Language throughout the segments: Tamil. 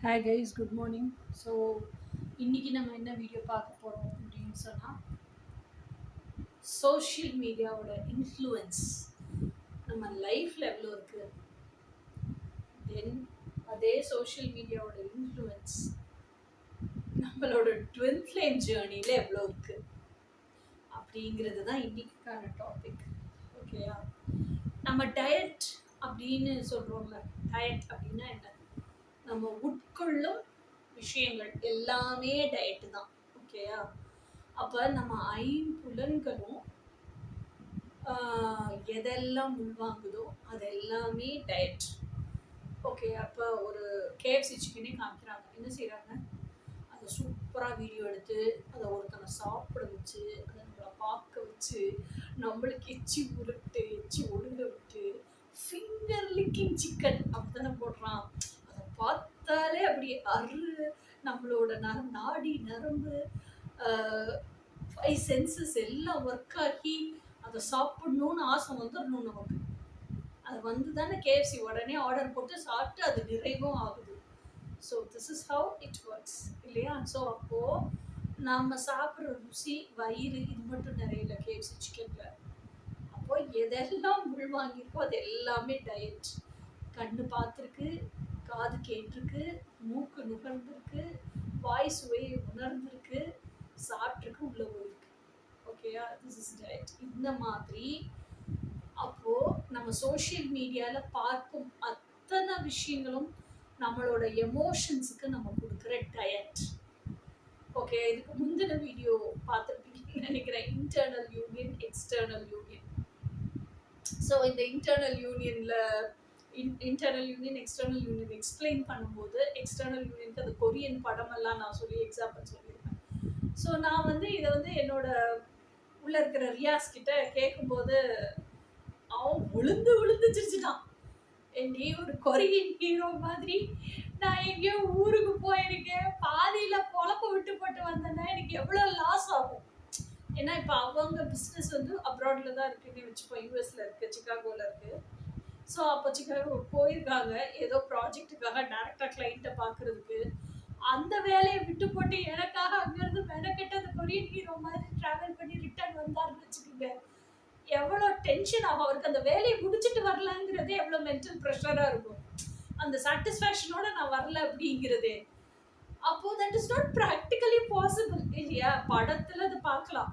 Hi guys, good morning. So இன்றைக்கி நம்ம என்ன வீடியோ பார்க்க போகிறோம் அப்படின்னு சொன்னால், சோஷியல் மீடியாவோட இன்ஃப்ளூயன்ஸ் நம்ம லைஃப்பில் எவ்வளோ இருக்குது, தென் அதே சோஷியல் மீடியாவோட இன்ஃப்ளூயன்ஸ் நம்மளோட ட்வின் ஃப்ளேம் ஜேர்னியில் எவ்வளோ இருக்குது அப்படிங்கிறது தான் இன்றைக்கான டாபிக். ஓகேயா? நம்ம டயட் அப்படின்னு சொல்கிறோம்ல, டயட் அப்படின்னா என்ன? நம்ம உட்கொள்ளும் விஷயங்கள் எல்லாமே டயட்டு தான். ஓகேயா? அப்போ நம்ம ஐம்புலன்களும் எதெல்லாம் உள்வாங்குதோ அது எல்லாமே டயட். ஓகே, அப்போ ஒரு கேஎஃப்சி சிக்கனே காமிக்கிறாங்க, என்ன செய்கிறாங்க? அதை சூப்பராக வீடியோ எடுத்து அதை ஒருத்தனை சாப்பிட வச்சு அதை நம்மளை பார்க்க வச்சு நம்மளுக்கு எச்சி உருட்டு எச்சி ஒழுங்க விட்டு ஃபிங்கர் லிக்கிங் சிக்கன் அப்படித்தானே போடுறான். அதை பார்த்தாலே அப்படி நம்மளோட நாடி நரம்பு 5 சென்சஸ் எல்லாம் ஒர்க் ஆகி அதை சாப்பிடணும்னு ஆசை வந்துடணும் நமக்கு. அது வந்து தானே கேஎஃப்சி உடனே ஆர்டர் போட்டு சாப்பிட்டு அது நிறைவும் ஆகுது. So this is how it works, இல்லையா? ஸோ அப்போது நம்ம சாப்பிட்ற ருசி வயிறு இது மட்டும் நிறையில கேஎஃப்சி சிக்கனில். அப்போது எதெல்லாம் உள்வாங்கியிருக்கோ அது எல்லாமே டயட். கண்ணு பார்த்துருக்கு, காது கேட்டிருக்கு, மூக்கு நுகர்ந்துருக்கு, வாய் சுவையை உணர்ந்திருக்கு, சாப்பிட்ருக்கு, உள்ள போயிருக்கு. ஓகேயா? This is diet. இந்த மாதிரி அப்போது நம்ம சோஷியல் மீடியாவில் பார்க்கும் அத்தனை விஷயங்களும் நம்மளோட எமோஷன்ஸுக்கு நம்ம கொடுக்குற டயட். ஓகே, இதுக்கு முந்தின வீடியோ பார்த்துருப்பீங்கன்னு நினைக்கிறேன், internal union, external union. So இந்த internal union, external union explain பண்ணும்போது எக்ஸ்டர்னல் யூனியனுக்கு அது கொரியன் படமெல்லாம் நான் சொல்லி எக்ஸாம்பிள் சொல்லியிருப்பேன். ஸோ நான் வந்து இதை வந்து என்னோட உள்ள இருக்கிற ரியாஸ் கிட்ட கேட்கும்போது அவன் விழுந்து சிரிச்சுட்டான். நீ ஒரு கொரியன் ஹீரோ மாதிரி, நான் எங்கேயோ ஊருக்கு போயிருக்கேன், பாதியில் பொழப்ப விட்டு போட்டு வந்தேன்னா எனக்கு எவ்வளோ லாஸ் ஆகும். ஏன்னா இப்போ அவங்க பிஸ்னஸ் வந்து அப்ராடில் தான் இருக்குன்னு வச்சுப்போம், யூஎஸில் இருக்குது, சிகாகோவில் இருக்குது. ஸோ அப்போ சிகாகோ போயிருக்காங்க ஏதோ ப்ராஜெக்டுக்காக டேரெக்டாக கிளைண்ட்டை பார்க்குறதுக்கு. அந்த வேலையை விட்டு போட்டு எனக்காக அங்கேருந்து மெனக்கெட்டு அந்த கொரியன் ஹீரோ மாதிரி ட்ராவல் பண்ணி ரிட்டர்ன் வந்தாருன்னு வச்சுக்கோங்க, எவ்வளோ டென்ஷன் ஆகும் அவருக்கு. அந்த வேலையை முடிச்சுட்டு வரலாங்கிறதே எவ்வளோ மென்டல் ப்ரெஷராக இருக்கும். அந்த சாட்டிஸ்ஃபேக்ஷனோட நான் வரல அப்படிங்கிறதே. அப்போது that is not practically possible, இல்லையா? படத்தில் அதை பார்க்கலாம்.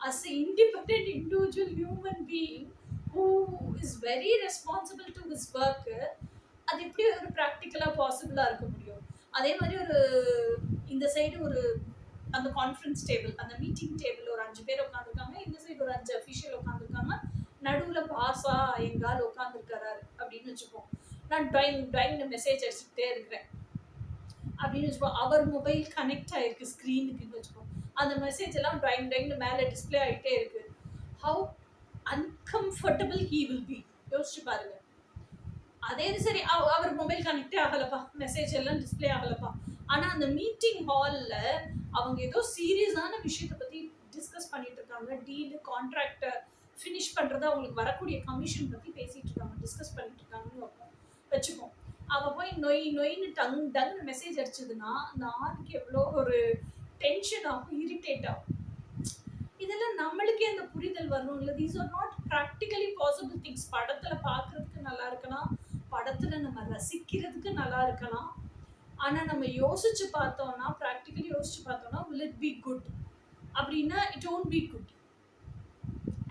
As a independent individual human being who is very responsible to his work, அது எப்படி ஒரு ப்ராக்டிக்கலாக பாசிபிளாக இருக்க முடியும்? அதே மாதிரி ஒரு இந்த சைடு ஒரு அந்த கான்ஃபரன்ஸ் டேபிள், அந்த மீட்டிங் டேபிள் ஒரு 5 பேர் உட்காந்துருக்காங்க, இந்த சைடு ஒரு 5 அஃபிஷியல் உட்காந்துருக்காங்க, நடுவில் பாஸா எங்கால் உட்காந்துருக்காரு அப்படின்னு வச்சுப்போம். நான் டைங்னு மெசேஜ் அடிச்சுக்கிட்டே இருக்கிறேன் அப்படின்னு வச்சுப்போம். அவர் மொபைல் கனெக்ட் ஆகிருக்கு ஸ்க்ரீனுக்குன்னு வச்சுப்போம். அந்த மெசேஜ் எல்லாம் டைங்னு மேலே டிஸ்பிளே ஆகிட்டே இருக்கு. How uncomfortable he will be, யோசிச்சு பாருங்க. அதே சரி, அவர் மொபைல் கனெக்டே ஆகலப்பா, மெசேஜ் எல்லாம் டிஸ்பிளே ஆகலப்பா, ஆனால் அந்த மீட்டிங் ஹாலில் அவங்க ஏதோ சீரியஸான விஷயத்தை பற்றி டிஸ்கஸ் பண்ணிட்டு இருக்காங்க. டீலு, கான்ட்ராக்டை ஃபினிஷ் பண்ணுறது, அவங்களுக்கு வரக்கூடிய கமிஷன் பற்றி பேசிகிட்டு இருக்காங்க, டிஸ்கஸ் பண்ணிட்டு இருக்காங்கன்னு வச்சுப்போம். அவள் போய் நொயின்னு டங்னு மெசேஜ் அடிச்சதுன்னா அந்த ஆளுக்கு எவ்வளோ ஒரு டென்ஷன் ஆகும், இரிட்டேட் ஆகும். இதெல்லாம் நம்மளுக்கே அந்த புரிதல் வரணும் இல்லை? These are not practically possible things. படத்தில் பார்க்குறதுக்கு நல்லா இருக்கலாம், படத்தில் நம்ம ரசிக்கிறதுக்கு நல்லா இருக்கலாம், ஆனால் நம்ம யோசிச்சு பார்த்தோம்னா, ப்ராக்டிக்கலி யோசிச்சு பார்த்தோம்னா, will it be good அப்படின்னா it won't be good.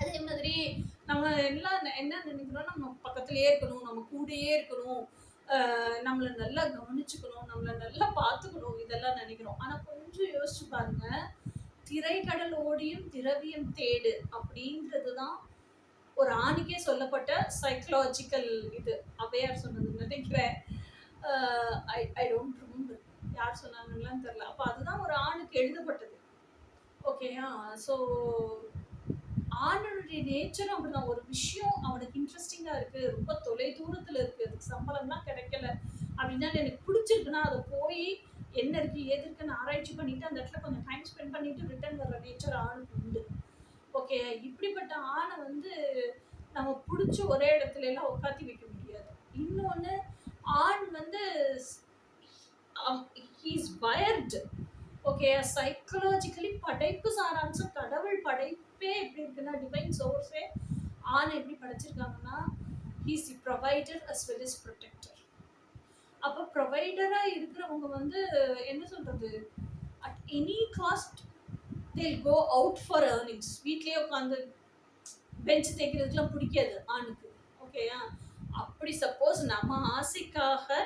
அதே மாதிரி நம்ம எல்லாம் என்ன நினைக்கிறோம், நம்ம பக்கத்துலேயே இருக்கணும், நம்ம கூடயே இருக்கணும், நம்மளை நல்லா கவனிச்சுக்கணும், நம்மளை நல்லா பார்த்துக்கணும், இதெல்லாம் நினைக்கிறோம். ஆனால் கொஞ்சம் யோசிச்சு பாருங்க, திரைக்கடல் ஓடியும் திரவியம் தேடு அப்படின்றது தான் ஒரு ஆணுக்கே சொல்லப்பட்ட சைக்கலாஜிக்கல் இது. அவையார் சொன்னது நினைக்கிறேன், ஐ டோன்ட் ரிமெம்பர் யார் சொன்னாங்கலாம் தெரியல. அப்போ அதுதான் ஒரு ஆணுக்கு எழுதப்பட்டது. ஓகேயா? ஸோ ஆணுடைய நேச்சரும் அப்படிதான். ஒரு விஷயம் அவனுக்கு இன்ட்ரெஸ்டிங்காக இருக்குது, ரொம்ப தொலை தூரத்தில் இருக்குது, அதுக்கு சம்பளம்லாம் கிடைக்கல அப்படின்னா, எனக்கு பிடிச்சிருக்குன்னா அதை போய் என்ன இருக்குது ஏது இருக்குன்னு ஆராய்ச்சி பண்ணிவிட்டு அந்த இடத்துல கொஞ்சம் டைம் ஸ்பெண்ட் பண்ணிவிட்டு ரிட்டர்ன் வர்ற நேச்சர் ஆணுக்கு உண்டு. ஓகே, இப்படிப்பட்ட ஆணை வந்து நம்ம பிடிச்ச ஒரே இடத்துல எல்லாம் உட்காத்தி வைக்க முடியாது. இன்னொன்று, ஆண் வந்து ஹீஸ் வயர்டு. ஓகே, சைக்கலாஜிக்கலி படைப்பு சாராம்சம், கடவுள் படைப்பே எப்படி இருக்குன்னா, டிவைன் சோர்ஸே ஆணை எப்படி படைச்சிருக்காங்கன்னா, he's provider as well is protector. அப்போ ப்ரொவைடரா இருக்கிறவங்க வந்து என்ன சொல்றது, at any cost they'll go out for earnings. வீட்லயே உட்காந்து பெஞ்ச் தேய்க்கிறதுக்குலாம் பிடிக்காது ஆணுக்கு. ஓகேயா, அப்படி சப்போஸ் நம்ம ஆசைக்காக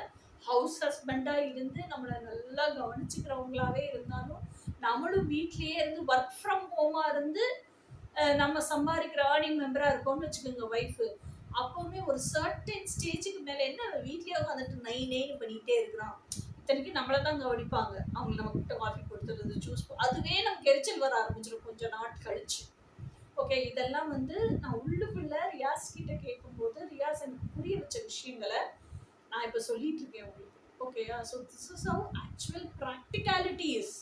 ஹவுஸ் ஹஸ்பண்டாக இருந்து நம்மளை நல்லா கவனிச்சுக்கிறவங்களாவே இருந்தாலும், நம்மளும் வீட்லேயே இருந்து ஒர்க் ஃப்ரம் ஹோமாக இருந்து நம்ம சம்பாதிக்கிற ஏர்னிங் மெம்பராக இருக்கோம்னு வச்சுக்கோங்க ஒய்ஃபு, அப்போவுமே ஒரு சர்டன் ஸ்டேஜுக்கு மேலே என்ன வீட்லேயே உட்காந்துட்டு நைன்னு பண்ணிகிட்டே இருக்கிறான், இத்தனைக்கு நம்மளை தான் கவனிப்பாங்க, அவங்க நம்ம கிட்ட காஃபி கொடுத்துறது ஜூஸ், அதுவே நமக்கு எரிச்சல் வர ஆரம்பிச்சிடும் கொஞ்சம் நாட் கழிச்சு. ஓகே, இதெல்லாம் வந்து நான் உள்ளுக்குள்ள ரியாஸ் கிட்ட கேட்கும்போது ரியாஸ் எனக்கு புரிய வச்ச விஷயங்களை நான் இப்போ சொல்லிட்டு இருக்கேன் உங்களுக்கு. ஓகேயா, so this is how actual practicality is.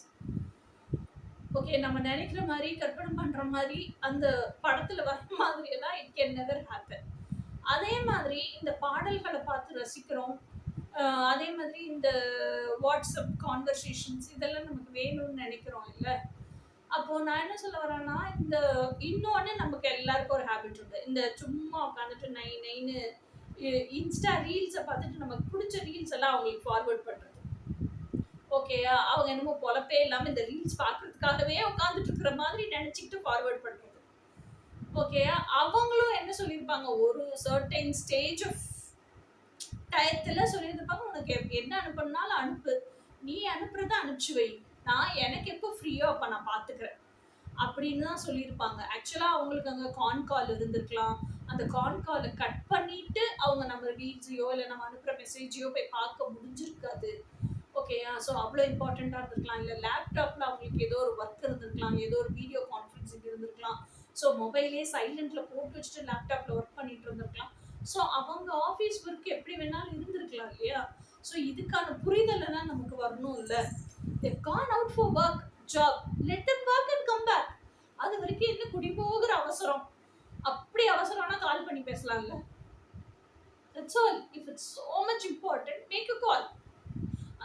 Okay, நம்ம நினைக்கிற மாதிரி கற்பனை பண்ற மாதிரி அந்த படத்துல வர மாதிரி எல்லாம் இட் கேன் நெவர் ஹேப்பன். அதே மாதிரி இந்த பாடல்களை பார்த்து ரசிக்கிறோம், அதே மாதிரி இந்த வாட்ஸ்அப் கான்வர்சேஷன்ஸ் இதெல்லாம் நமக்கு வேணும்னு நினைக்கிறோம் இல்லை. அப்போ நான் என்ன சொல்ல வரேன்னா, இந்த இன்னொன்று நமக்கு எல்லாருக்கும் ஒரு ஹேபிட் உண்டு, இந்த சும்மா உட்காந்துட்டு நைன்னு இன்ஸ்டா ரீல்ஸை பார்த்துட்டு நமக்கு பிடிச்ச ரீல்ஸ் எல்லாம் அவங்களுக்கு ஃபார்வர்ட் பண்ணுறது. ஓகேயா, அவங்க என்னமோ பொழப்பே இல்லாமல் இந்த ரீல்ஸ் பார்க்கறதுக்காகவே உட்காந்துட்டு இருக்கிற மாதிரி நினச்சிக்கிட்டு ஃபார்வர்ட் பண்ணுறது. ஓகேயா, அவங்களும் என்ன சொல்லியிருப்பாங்க, ஒரு சர்டைன் ஸ்டேஜ் ஆஃப் டயத்தில் சொல்லியிருப்பாங்க, உனக்கு என்ன அனுப்புனாலும் அனுப்பு, நீ அனுப்புறத அனுப்பிச்சு வை, நான் எனக்கு எப்போ ஃப்ரீயோ அப்போ நான் பார்த்துக்கிறேன் அப்படின்னு தான் சொல்லியிருப்பாங்க. ஆக்சுவலாக அவங்களுக்கு அங்கே கான் கால் இருந்திருக்கலாம், அந்த கான் காலை கட் பண்ணிட்டு அவங்க நம்ம ரீல்ஸையோ இல்லை நம்ம அனுப்புகிற மெசேஜையோ போய் பார்க்க முடிஞ்சிருக்காது. ஓகேயா, ஸோ அவ்வளோ இம்பார்ட்டண்ட்டாக இருந்திருக்கலாம், இல்லை லேப்டாப்பில் அவங்களுக்கு ஏதோ ஒரு ஒர்க் இருந்திருக்கலாம், ஏதோ ஒரு வீடியோ கான்ஃபரன்ஸிங் இருந்திருக்கலாம், ஸோ மொபைலே சைலண்டில் போட்டு வச்சுட்டு லேப்டாப்பில் ஒர்க் பண்ணிட்டு இருந்திருக்கலாம். ஸோ அவங்க ஆஃபீஸ் ஒர்க் எப்படி வேணாலும் இருந்திருக்கலாம் இல்லையா. ஸோ இதுக்கான புரிதல் எல்லாம் நமக்கு வரணும் இல்லை. they've gone out for work job, let them work and come back. அது வரைக்கும் என்ன குடி போகிற அவசரம், அப்படி அவசரம்னா கால் பண்ணி பேசலாம்ல. that's all. if it's so much important, make a call.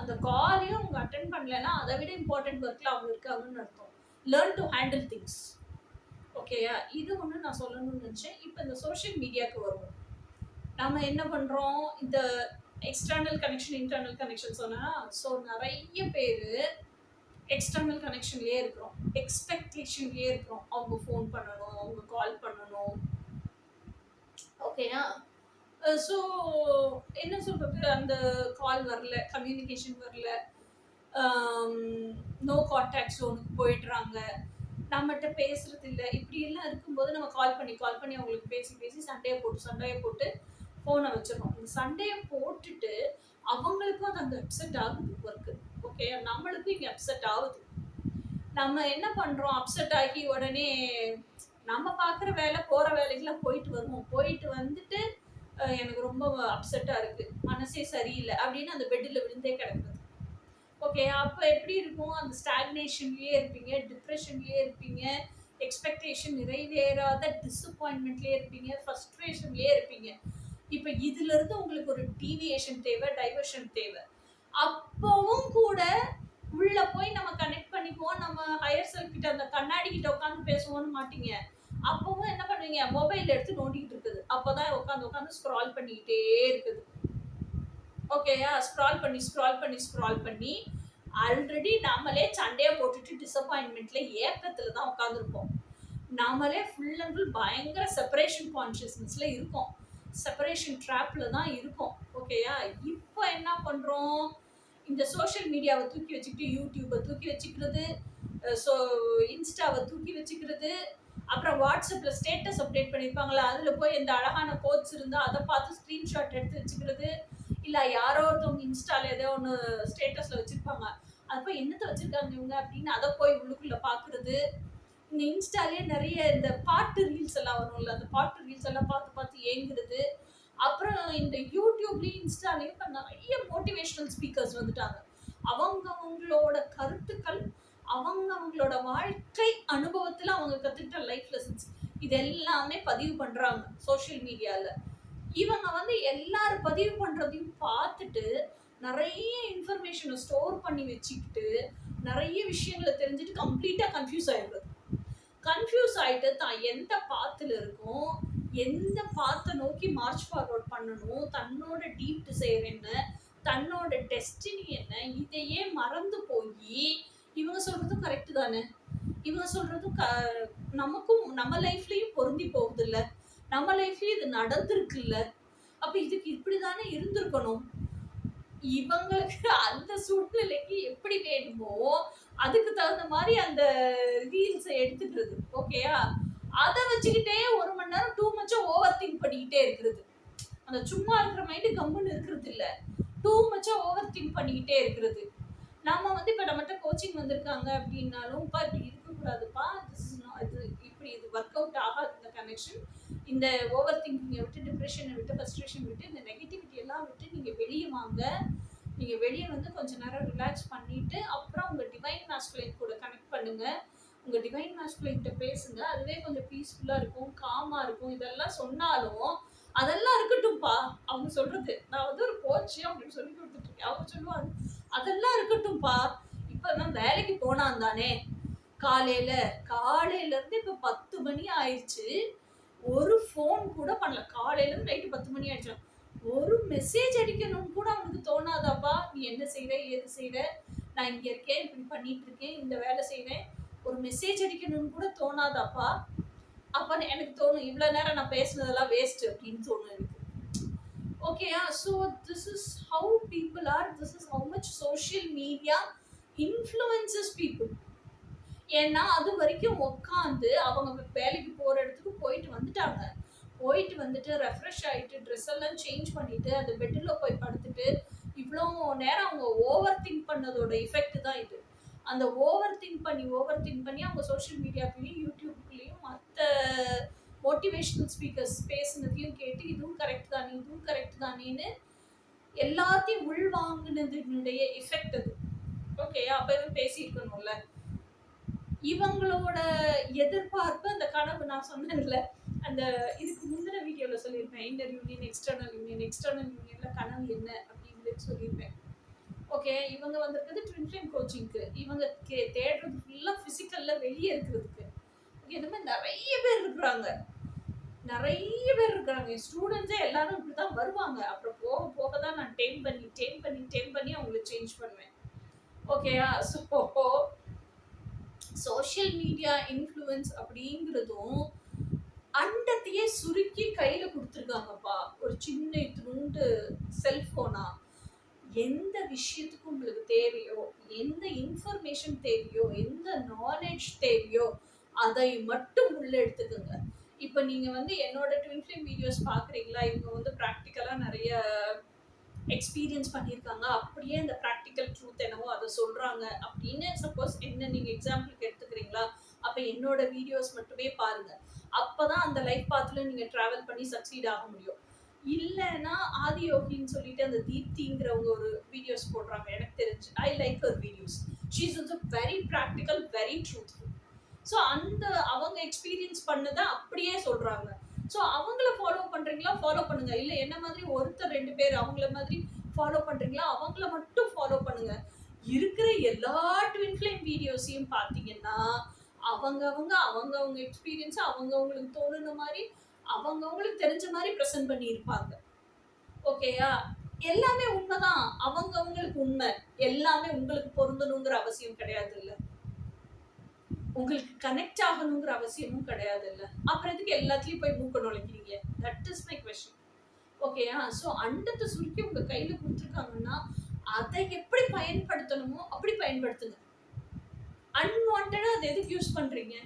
அந்த காலையும் அவங்க அட்டென்ட் பண்ணலைன்னா அதை விட இம்பார்ட்டன்ட் ஒர்க்கில் அவங்க இருக்காங்கன்னு அர்த்தம். Learn to handle things. ஓகேயா, இது ஒன்று நான் சொல்லணும்னு நினச்சேன். இப்போ இந்த சோஷியல் மீடியாவுக்கு வருவோம். நம்ம என்ன பண்ணுறோம், இந்த எக்ஸ்டர்னல் கனெக்ஷன் இன்டர்னல் கனெக்ஷன் சொன்னால், ஸோ நிறைய பேர் எக்ஸ்டர்னல் கனெக்ஷன்லேயே இருக்கிறோம், எக்ஸ்பெக்டேஷன்லேயே இருக்கிறோம், அவங்க ஃபோன் பண்ணணும், அவங்க கால் பண்ணணும். ஓகேயா, ஸோ என்ன சொல்கிறது, அந்த கால் வரல, கம்யூனிகேஷன் வரல, நோ கான்டாக்ட் ஜோனுக்கு போயிடுறாங்க, நம்மகிட்ட பேசுறது இல்லை, இப்படியெல்லாம் இருக்கும்போது நம்ம கால் பண்ணி அவங்களுக்கு பேசி சண்டையை போட்டு ஃபோனை வச்சிடறோம். இந்த சண்டையை போட்டுட்டு அவங்களுக்கும் அது அங்கே அப்செட் ஆகுது ஒர்க்கு. ஓகே, நம்மளுக்கும் இங்கே அப்செட் ஆகுது. நம்ம என்ன பண்ணுறோம், அப்செட் ஆகி உடனே நம்ம பார்க்குற வேலை போகிற வேலைக்கெல்லாம் போயிட்டு வந்துட்டு எனக்கு ரொம்ப அப்செட்டாக இருக்குது, மனசே சரியில்லை அப்படின்னு அந்த பெட்டில் விழுந்தே கிடக்குது. ஓகே, அப்போ எப்படி இருக்கும், அந்த ஸ்டாக்னேஷன்லேயே இருப்பீங்க, டிப்ரெஷன்லேயே இருப்பீங்க, எக்ஸ்பெக்டேஷன் நிறைவேறாத டிஸப்பாயின்மெண்ட்லேயே இருப்பீங்க, ஃப்ரஸ்ட்ரேஷன்லேயே இருப்பீங்க. இப்போ இதுலேருந்து உங்களுக்கு ஒரு டீவியேஷன் தேவை, டைவர்ஷன் தேவை. அப்போவும் கூட உள்ளே போய் நம்ம கனெக்ட் பண்ணிக்குவோம், நம்ம ஹையர் செல்ஃப் கிட்ட அந்த கண்ணாடி கிட்ட உட்காந்து பேசுவோன்னு மாட்டீங்க. அப்பவும் என்ன பண்ணுவீங்க, மொபைல் எடுத்து நோண்டிக்கிட்டு இருக்குது, அப்போதான் உட்காந்து ஸ்க்ரால் பண்ணிக்கிட்டே இருக்குது. ஓகேயா, ஸ்க்ரால் பண்ணி ஆல்ரெடி நாமளே சண்டையை போட்டுட்டு டிஸப்பாயின்மெண்ட்ல ஏக்கத்துல தான் உட்காந்துருப்போம். நாமளே ஃபுல் அண்ட் ஃபுல் பயங்கர செப்பரேஷன் கான்ஷியஸ்னஸ்ல இருக்கோம், செப்பரேஷன் ட்ராப்ல தான் இருக்கோம். ஓகேயா, இப்போ என்ன பண்றோம், இந்த சோஷியல் மீடியாவை தூக்கி வச்சுக்கிட்டு, யூடியூப்பை தூக்கி வச்சுக்கிறது, ஸோ இன்ஸ்டாவை தூக்கி வச்சுக்கிறது, அப்புறம் வாட்ஸ்அப்பில் ஸ்டேட்டஸ் அப்டேட் பண்ணியிருப்பாங்களா, அதில் போய் இந்த அழகான கோட்ஸ் இருந்தால் அதை பார்த்து ஸ்க்ரீன்ஷாட் எடுத்து வச்சுக்கிறது, இல்லை யாரோ ஒருத்தவங்க இன்ஸ்டாவில் ஏதோ ஒன்று ஸ்டேட்டஸில் வச்சுருப்பாங்க, அது போய் என்னத்தை வச்சுருக்காங்க இவங்க அப்படின்னு அதை போய் உள்ளுக்குள்ளே பார்க்குறது. இந்த இன்ஸ்டாலே நிறைய இந்த பாட்டு ரீல்ஸ் எல்லாம் வரும்ல, அந்த பாட்டு ரீல்ஸ் எல்லாம் பார்த்து ஏங்குறது. அப்புறம் இந்த யூடியூப்லேயும் இன்ஸ்டாலேயும் இப்போ நிறைய மோட்டிவேஷ்னல் ஸ்பீக்கர்ஸ் வந்துட்டாங்க. அவங்களோட கருத்துக்கள், அவங்களோட வாழ்க்கை அனுபவத்தில் அவங்க கற்றுக்கிட்ட லைஃப் லெசன்ஸ் இது எல்லாமே பதிவு பண்ணுறாங்க சோஷியல் மீடியாவில். இவங்க எல்லாரும் பதிவு பண்ணுறதையும் பார்த்துட்டு நிறைய இன்ஃபர்மேஷனை ஸ்டோர் பண்ணி வச்சுக்கிட்டு நிறைய விஷயங்களை தெரிஞ்சுட்டு கம்ப்ளீட்டாக கன்ஃபியூஸ் ஆயிடுறது. கன்ஃபியூஸ் ஆகிட்டு தான் எந்த பாத்தில் இருக்கும், எந்த பாத்தை நோக்கி மார்ச் ஃபார்வர்ட் பண்ணணும், தன்னோட டீப் டிசைர் என்ன, தன்னோட டெஸ்டினி என்ன, இதையே மறந்து போய் இவங்க சொல்றதும் கரெக்டு தானே, இவங்க சொல்றதும் நமக்கும் நம்ம லைஃப்லயும் பொருந்தி போகுது இல்லை, நம்ம லைஃப்லயும் இது நடந்திருக்கு இல்லை, அப்ப இதுக்கு இப்படிதானே இருந்திருக்கணும். இவங்களுக்கு அந்த சூழ்நிலைக்கு எப்படி வேணுமோ அதுக்கு தகுந்த மாதிரி அந்த ரீல்ஸை எடுத்துக்கிறது. ஓகேயா, அதை வச்சுக்கிட்டே 1 மணி நேரம் டூ மச்சா ஓவர் திங்க் பண்ணிக்கிட்டே இருக்கிறது. அந்த சும்மா இருக்கிற மைண்டு கம்முன்னு இருக்கிறது இல்லை, டூ மச்சா ஓவர் திங்க் பண்ணிக்கிட்டே இருக்கிறது. நம்ம வந்து இப்போ நம்மகிட்ட கோச்சிங் வந்திருக்காங்க அப்படின்னாலும் இப்படி இருக்கக்கூடாதுப்பா, இது இப்படி இது ஒர்க் அவுட் ஆகாது இந்த கனெக்ஷன், இந்த ஓவர் திங்கிங்கை விட்டு, டிப்ரெஷனை விட்டு, ஃப்ரஸ்ட்ரேஷன் விட்டு, இந்த நெகட்டிவிட்டி எல்லாம் விட்டு நீங்கள் வெளியே வாங்க. நீங்கள் வெளியே வந்து கொஞ்சம் நேரம் ரிலாக்ஸ் பண்ணிவிட்டு அப்புறம் உங்கள் டிவைன் மாஸ்குலைன் கூட கனெக்ட் பண்ணுங்கள். உங்கள் டிவைன் மாஸ்குலைன்கிட்ட பேசுங்க. அதுவே கொஞ்சம் பீஸ்ஃபுல்லாக இருக்கும், காமாக இருக்கும். இதெல்லாம் சொன்னாலும் அதெல்லாம் இருக்கட்டும்ப்பா, அவங்க சொல்கிறது. நான் வந்து ஒரு கோச்சு அப்படின்னு சொல்லி கொடுத்துட்ருக்கேன். அவங்க சொல்லுவாங்க அதெல்லாம் இருக்கட்டும்ப்பா, இப்போ நான் வேலைக்கு போனான் தானே, காலையிலேருந்து இப்போ 10 மணி ஆயிடுச்சு, ஒரு ஃபோன் கூட பண்ணல. காலையிலேருந்து நைட்டு 10 மணி ஆயிடுச்சு, ஒரு மெசேஜ் அடிக்கணும்னு கூட அவனுக்கு தோணாதாப்பா. நீ என்ன செய்கிற, ஏது செய்கிற, நான் இங்கே இருக்கேன், இப்படி பண்ணிட்டு இருக்கேன், இந்த வேலை செய்கிறேன், ஒரு மெசேஜ் அடிக்கணும்னு கூட தோணாதாப்பா. அப்போ எனக்கு தோணும் இவ்வளோ நேரம் நான் பேசுனதெல்லாம் வேஸ்ட் அப்படின்னு தோணும் எனக்கு. ஓகேயா, so this is how people are, this is how much social media influences people. ஏன்னா அது வரைக்கும் உட்காந்து அவங்க வேலைக்கு போகிற இடத்துக்கு போயிட்டு வந்துட்டு ரெஃப்ரெஷ் ஆகிட்டு ட்ரெஸ் எல்லாம் சேஞ்ச் பண்ணிட்டு அந்த பெட்டில் போய் படுத்துட்டு இவ்வளோ நேரம் அவங்க ஓவர் திங்க் பண்ணதோட எஃபெக்ட் தான் இது. அந்த ஓவர் திங்க் பண்ணி அவங்க சோஷியல் மீடியாக்குள்ளேயும் யூடியூப்லேயும் மற்ற மோட்டிவேஷனல் ஸ்பீக்கர்ஸ் பேசுனதையும் கேட்டு இதுவும் கரெக்ட் தானேன்னு எல்லாத்தையும் உள்வாங்கினதுடைய எஃபெக்ட் அது. ஓகேயா, அப்போ எதுவும் பேசியிருக்கணும்ல. இவங்களோட எதிர்பார்ப்பு அந்த கனவு, நான் சொன்னேன்ல அந்த இதுக்கு முந்தின வீடியோவில் சொல்லியிருப்பேன், இன்னர் யூனியன் எக்ஸ்டர்னல் யூனியன்ல கனவு என்ன அப்படின்னு சொல்லியிருப்பேன். ஓகே, இவங்க வந்திருக்கிறது ட்வின் ஃப்ளேம் கோச்சிங்க்கு. இவங்க தேடுறது ஃபுல்லாக ஃபிசிக்கலில் வெளியே இருக்கிறதுக்கு. இந்த மாதிரி நிறைய பேர் இருக்கிறாங்க. என் ஸ்டூடெண்ட்ஸே எல்லாரும் இப்படி தான் வருவாங்க. அப்புறம் போக தான் நான் டேம் பண்ணி அவங்களை சேஞ்ச் பண்ணுவேன். ஓகேயா, ஸோ சோஷியல் மீடியா இன்ஃப்ளூயன்ஸ் அப்படிங்கிறதும் அண்டத்தையே சுருக்கி கையில் கொடுத்துருக்காங்கப்பா. ஒரு சின்ன இத்தினூண்டு செல்ஃபோனா எந்த விஷயத்துக்கு உங்களுக்கு தேவையோ, எந்த இன்ஃபர்மேஷன் தேவையோ, எந்த நாலேஜ் தேவையோ அதை மட்டும் உள்ள எடுத்துக்கோங்க. இப்போ நீங்கள் வந்து என்னோட ட்வின் ஃப்ளேம் வீடியோஸ் பார்க்குறீங்களா, இவங்க வந்து ப்ராக்டிக்கலாக நிறைய எக்ஸ்பீரியன்ஸ் பண்ணியிருக்காங்க, அப்படியே இந்த ப்ராக்டிக்கல் ட்ரூத் என்னவோ அதை சொல்கிறாங்க அப்படின்னு சப்போஸ் என்ன நீங்கள் எக்ஸாம்பிளுக்கு எடுத்துக்கிறீங்களா, அப்போ என்னோட வீடியோஸ் மட்டுமே பாருங்கள். அப்போ தான் அந்த லைஃப் பாத்தில் நீங்கள் ட்ராவல் பண்ணி சக்சீட் ஆக முடியும். இல்லைன்னா ஆதியோகின்னு சொல்லிட்டு அந்த தீப்திங்கிறவங்க ஒரு வீடியோஸ் போடுறாங்க, எனக்கு தெரிஞ்சு I like her videos. She is also very practical, very truthful. So அந்த அவங்க எக்ஸ்பீரியன்ஸ் பண்ணதை அப்படியே சொல்கிறாங்க. ஸோ அவங்கள ஃபாலோ பண்ணுறீங்களா, ஃபாலோ பண்ணுங்க. இல்லை என்ன மாதிரி ஒருத்தர் 2 பேர் அவங்கள மாதிரி ஃபாலோ பண்ணுறீங்களா, அவங்கள மட்டும் ஃபாலோ பண்ணுங்க. இருக்கிற எல்லா ட்வின் ஃப்ளேம் வீடியோஸையும் பார்த்தீங்கன்னா அவங்க எக்ஸ்பீரியன்ஸை அவங்களுக்கு தோணுன மாதிரி அவங்களுக்கு தெரிஞ்ச மாதிரி ப்ரெசென்ட் பண்ணியிருப்பாங்க. ஓகேயா, எல்லாமே உண்மைதான், அவங்களுக்கு உண்மை எல்லாமே உங்களுக்கு பொருந்தணுங்கிற அவசியம் கிடையாது இல்லை, உங்களுக்கு கனெக்ட் ஆகணுங்கிற அவசியமும் கிடையாது இல்லை. அப்புறம் எதுக்கு எல்லாத்துலேயும் போய் மூக்க நுழைக்கிறீங்க? That is my question. ஓகேயா, ஸோ அண்டத்தை சுருக்கி உங்கள் கையில் கொடுத்துருக்காங்கன்னா அதை எப்படி பயன்படுத்தணுமோ அப்படி பயன்படுத்துங்க. அன்வான்டா அதை எதுக்கு யூஸ் பண்ணுறீங்க?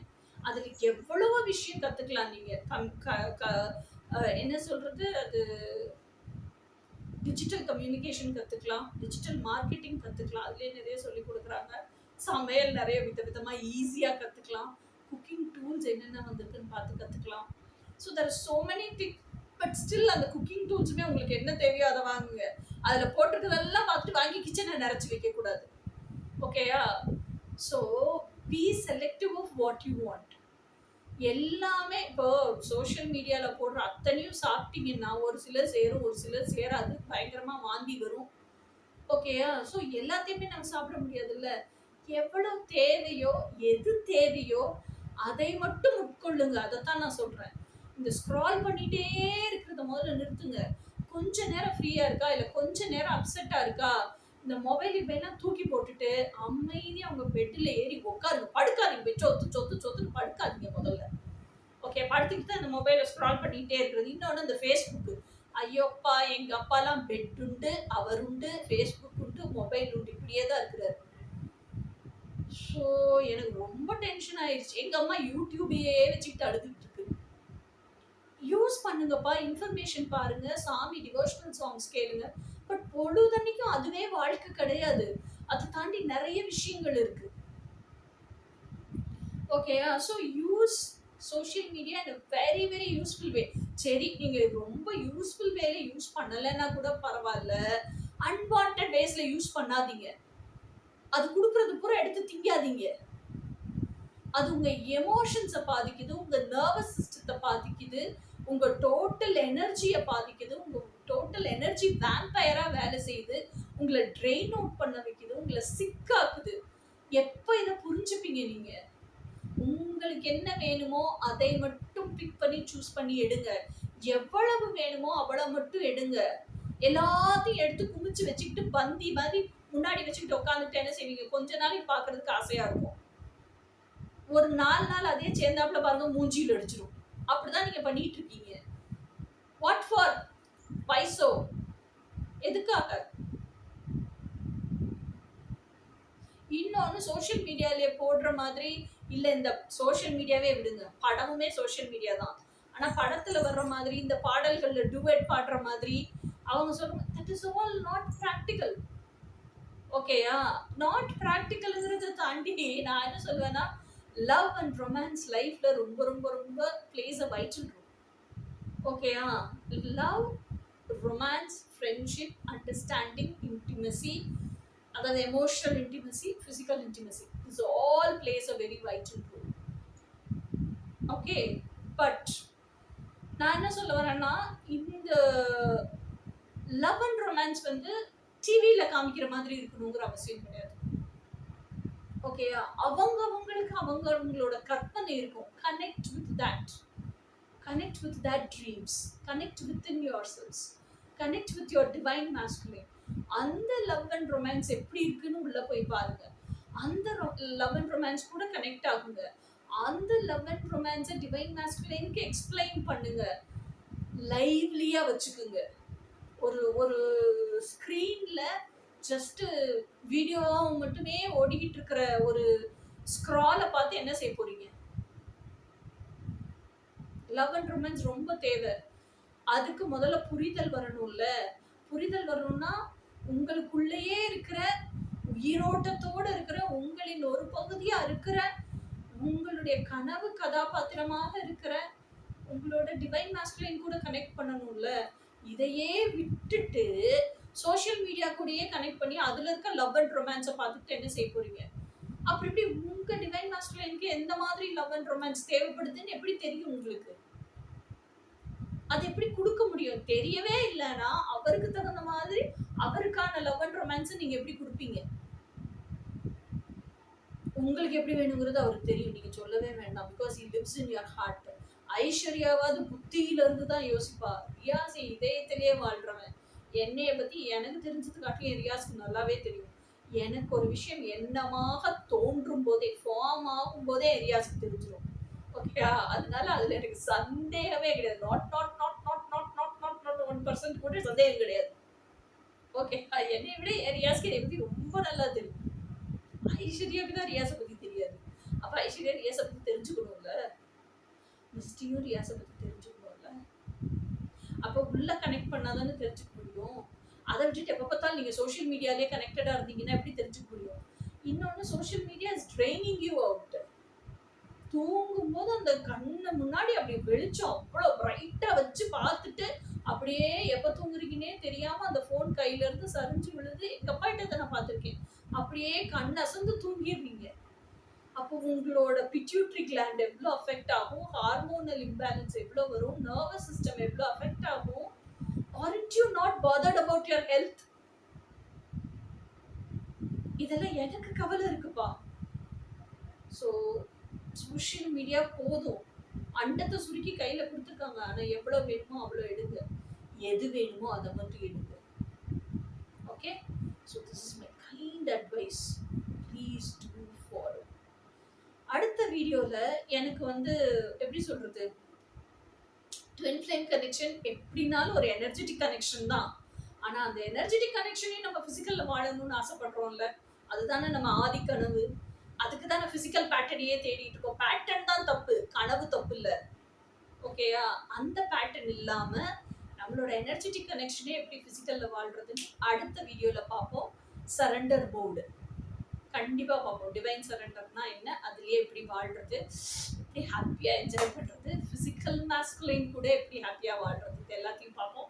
அதில் எவ்வளவோ விஷயம் கற்றுக்கலாம். நீங்கள் என்ன சொல்கிறது, அது டிஜிட்டல் கம்யூனிகேஷன் கற்றுக்கலாம், டிஜிட்டல் மார்க்கெட்டிங் கற்றுக்கலாம், அதுலேயே நிறைய சொல்லி கொடுக்குறாங்க. சமையல் நிறைய விதமாக ஈஸியாக கற்றுக்கலாம். குக்கிங் டூல்ஸ் என்னென்ன வந்திருக்குன்னு பார்த்து கற்றுக்கலாம். So there are so many thing. But still அந்த குக்கிங் டூல்ஸுமே உங்களுக்கு என்ன தேவையோ அதை வாங்குங்க. அதில் போட்டிருக்கிறதெல்லாம் பார்த்துட்டு வாங்கி கிச்சனை நிறச்சி வைக்கக்கூடாது. ஓகேயா, so be selective of what you want. எல்லாமே இப்போ சோஷியல் மீடியாவில் போடுற அத்தனையும் சாப்பிட்டீங்கன்னா ஒரு சிலர் சேரும், ஒரு சிலர் சேராது, பயங்கரமாக வாந்தி வரும். ஓகேயா? ஸோ எல்லாத்தையுமே நம்ம சாப்பிட முடியாதுல்ல. எவ்வளவு தேவையோ, எது தேவையோ அதை மட்டும் உட்கொள்ளுங்க. அதத்தான் நான் சொல்றேன். இந்த ஸ்க்ரால் பண்ணிட்டே இருக்கிறத முதல்ல நிறுத்துங்க. கொஞ்ச நேரம் ஃப்ரீயா இருக்கா, இல்ல கொஞ்ச நேரம் அப்செட்டா இருக்கா, இந்த மொபைல் இப்பெல்லாம் தூக்கி போட்டுட்டு அமைதியா உங்க பெட்ல ஏறி உட்காருங்க. படுக்காதீங்க. போய் சொத்து சொத்து சொத்துன்னு படுக்காதீங்க முதல்ல. ஓகே, படுத்துக்கிட்டு அந்த மொபைலை ஸ்க்ரால் பண்ணிட்டே இருக்கிறது. இன்னொன்னு இந்த ஃபேஸ்புக். ஐயோப்பா, எங்க அப்பாலாம் பெட் உண்டு, அவர் உண்டு, ஃபேஸ்புக் உண்டு, மொபைல் உண்டு, இப்படியே தான் இருக்கிறாரு. ஸோ எனக்கு ரொம்ப டென்ஷன் ஆயிடுச்சு. எங்க அம்மா யூடியூபையே வச்சுக்கிட்டு அழுதுட்டு இருக்கு. யூஸ் பண்ணுங்கப்பா, இன்ஃபர்மேஷன் பாருங்க, சாமி டிவோஷனல் சாங்ஸ் கேளுங்க. பட் பொழுதன்னைக்கும் அதுவே வாழ்க்கை கிடையாது. அதை தாண்டி நிறைய விஷயங்கள் இருக்கு. ஓகேயா? So use social media in a very very useful way. சரி, நீங்க ரொம்ப யூஸ்ஃபுல் வேல யூஸ் பண்ணலைன்னா கூட பரவாயில்ல, அன்வான்டட் வேஸ்ல யூஸ் பண்ணாதீங்க. அது கொடுக்கறது பூரா எடுத்து திங்காதீங்க. அது உங்க எமோஷன்ஸை பாதிக்குது, உங்க நர்வஸ் சிஸ்டத்தை பாதிக்குது, உங்க டோட்டல் எனர்ஜியை பாதிக்குது, உங்க டோட்டல் எனர்ஜி வேம்பயரா வேலை செய்யுது, உங்களை ட்ரெயின் அவுட் பண்ண வைக்குது, உங்களை சிக்காக்குது. எப்போ இதை புரிஞ்சுப்பீங்க நீங்க? உங்களுக்கு என்ன வேணுமோ அதை மட்டும் பிக் பண்ணி சூஸ் பண்ணி எடுங்க. எவ்வளவு வேணுமோ அவ்வளவு மட்டும் எடுங்க. எல்லாத்தையும் எடுத்து குமிச்சு வச்சுக்கிட்டு பந்தி மாதிரி முன்னாடி வச்சுக்கிட்டு உட்காந்துட்டு என்ன செய்வீங்க? கொஞ்ச நாளைக்கு பாக்குறதுக்கு ஆசையா இருக்கும். ஒரு 4 நாள் அதே சேர்ந்தாப்புல பாருங்க, மூஞ்சியில் அடிச்சிடும். அப்படிதான் நீங்க பண்ணிட்டு இருக்கீங்க. What for? பைசோ? எதுக்காக? இன்னொன்னு சோஷியல் மீடியாலே போடுற மாதிரி இல்ல, இந்த சோஷியல் மீடியாவே விடுங்க, படமுமே சோஷியல் மீடியா தான். ஆனா படத்துல வர்ற மாதிரி இந்த பாடல்கள்ல டுவெட் பாடுற மாதிரி அவங்க சொல்றாங்க, that is all not practical. ஓகேயா? நாட் பிராக்டிகல்ங்கிறத தாண்டி நான் என்ன சொல்வேன்னா, லவ் அண்ட் ரொமான்ஸ் லைஃப்ல ரொம்ப ரொம்ப ரொம்ப பிளேஸ் அ வைட்டல் ரோல். ஓகேயா? Love, romance, friendship, understanding, intimacy, அதாவது emotional intimacy, physical intimacy, this all plays a very vital role. Okay, but நான் என்ன சொல்ல வரேன்னா, இந்த லவ் அண்ட் ரொமான்ஸ் வந்து டிவியில காமிக்கிற மாதிரி இருக்கணுங்கிற அவசியம் கிடையாது. ஓகேயா? அவங்களுக்கு அவங்களோட கற்பனை இருக்கும். Connect with that, connect with that dreams, connect within your cells, connect with your divine masculine. அந்த லவ் அண்ட் ரொமான்ஸ் எப்படி இருக்குன்னு உள்ள போய் பாருங்க. அந்த லவ் அண்ட் ரொமான்ஸ் கூட கனெக்ட் ஆகுங்க. அந்த லவ் அண்ட் ரொமான்ஸை டிவைன் மாஸ்குலினுக்கு எக்ஸ்பிளைன் பண்ணுங்க. லைவ்லியா வச்சுக்குங்க. ஒரு ஸ்க்ரீன்ல ஜஸ்ட் வீடியோவா மட்டுமே ஓடிக்கிட்டு இருக்கிற ஒரு ஸ்க்ராலை பார்த்து என்ன செய்ய போறீங்க? லவ் அண்ட் ரொமான்ஸ் ரொம்ப தேவை. அதுக்கு முதல்ல புரிதல் வரணும்ல. புரிதல் வரணும்னா உங்களுக்குள்ளேயே இருக்கிற உயிரோட்டத்தோடு இருக்கிற உங்களின் ஒரு பகுதியா இருக்கிற உங்களுடைய கனவு கதாபாத்திரமாக இருக்கிற உங்களோட டிவைன் மாஸ்குலின் கூட கனெக்ட் பண்ணணும்ல. இதையே விட்டுட்டு சோஷியல் மீடியா கூடயே கனெக்ட் பண்ணி அதுல இருக்க லவ் அண்ட் ரொமான்ஸை பார்த்துட்டு என்ன செய்ய போறீங்க? அப்படி இப்படி உங்க டிவைன் மாஸ்குலினுக்கு எந்த மாதிரி லவ் அண்ட் ரொமான்ஸ் தேவைப்படுதுன்னு எப்படி தெரியும் உங்களுக்கு? அது எப்படி கொடுக்க முடியும்? தெரியவே இல்லைன்னா அவருக்கு தகுந்த மாதிரி அவருக்கான லவ் அண்ட் ரொமான்ஸ் நீங்க எப்படி கொடுப்பீங்க? உங்களுக்கு எப்படி வேணுங்கிறது அவருக்கு தெரியும், நீங்க சொல்லவே வேண்டாம். Because he lives in your heart. ஐஸ்வர்யாவாவது புத்தியில இருந்து தான் யோசிப்பா. ரியாஸ் இதயத்திலேயே வாழ்றவன். என்னைய பத்தி எனக்கு தெரிஞ்சது காட்டிலும் ரியாஸ்க்கு நல்லாவே தெரியும். எனக்கு ஒரு விஷயம் என்னமாக தோன்றும் போதே, ஃபார்ம் ஆகும் போதே ரியாஸ்க்கு தெரிஞ்சிடும். ஓகேயா? அதனால அதுல எனக்கு சந்தேகமே கிடையாது. Not not not not not not not not 1% கூட சந்தேகம் கிடையாது. ஓகே, என்னை விட ரியாஸ்க்கு என்னை பத்தி ரொம்ப நல்லா தெரியும். ஐஸ்வர்யாவுக்கு தான் ரியாஸை பத்தி தெரியாது. அப்ப ஐஸ்வர்யா ரியாஸை பத்தி தெரிஞ்சுக்கணும்ல. மிஸ்டியும் ரியாஸை பத்தி தெரிஞ்சுக்கணும்ல. அப்ப உள்ள கனெக்ட் பண்ணாதானே தெரிஞ்சுக்க முடியும். அதை விட்டுட்டு எப்ப பார்த்தாலும் நீங்க சோஷியல் மீடியாலே கனெக்டடா இருந்தீங்கன்னா எப்படி தெரிஞ்சுக்க முடியும்? இன்னொன்னு, social media is training you out. தூங்கும் போது அந்த கண்ணு முன்னாடி அப்படி வெளிச்சம் அவ்வளவு பிரைட்டா வச்சு பார்த்துட்டு அப்படியே எப்ப தூங்குறீங்கன்னே தெரியாம அந்த போன் கையில இருந்து சரிஞ்சு விழுது. எங்க அப்பா கிட்ட நான் பார்த்திருக்கேன். அப்படியே கண் அசந்து தூங்கிடுவீங்க. அப்போ உங்களோட பிட்யூட்ரி கிளாண்ட் எவ்வளோ அஃபெக்ட் ஆகும், ஹார்மோனல் இம்பேலன்ஸ் எவ்வளோ வரும், நர்வஸ் சிஸ்டம் எவ்வளோ அஃபெக்ட் ஆகும். Aren't you not bothered about your health? இதெல்லாம் எனக்கு கவலை இருக்குப்பா. ஸோ சோஷியல் மீடியா போதும், அண்டத்தை சுருக்கி கையில கொடுத்துருக்காங்க. ஆனா எவ்வளவு வேணுமோ அவ்வளோ எடுங்க, எது வேணுமோ அதை மட்டும் எடுங்க. Okay, so this is my kind advice, please do follow. அடுத்த வீடியோல எனக்கு வந்து எப்படி சொல்றது, ட்வின் ஃப்ளேம் கனெக்ஷன் எப்படினாலும் ஒரு எனர்ஜெட்டிக் கனெக்ஷன் தான். ஆனா அந்த எனர்ஜெட்டிக் கனெக்ஷனையும் நம்ம பிசிக்கல்ல வாழணும்னு ஆசைப்படுறோம்ல, அதுதானே நம்ம ஆதி கனவு. அதுக்கு தானே பிசிக்கல் பேட்டர்னையே தேடிட்டு இருக்கோம். பேட்டர்ன் தான் தப்பு, கனவு தப்பு இல்லை. ஓகேயா, அந்த பேட்டர்ன் இல்லாம நம்மளோட எனர்ஜெட்டிக் கனெக்ஷனே எப்படி பிசிக்கல்ல வாழ்றதுன்னு அடுத்த வீடியோல பார்ப்போம். சரண்டர் போர்டு கண்டிப்பா பார்ப்போம். டிவைன் சரண்டர்னா என்ன, அதுலயே எப்படி வாழ்றது, எப்படி ஹாப்பியா என்ஜாய் பண்றது, பிசிக்கல் மாஸ்குலைன் கூட எப்படி ஹாப்பியா வாழ்றது, எல்லாத்தையும் பார்ப்போம்.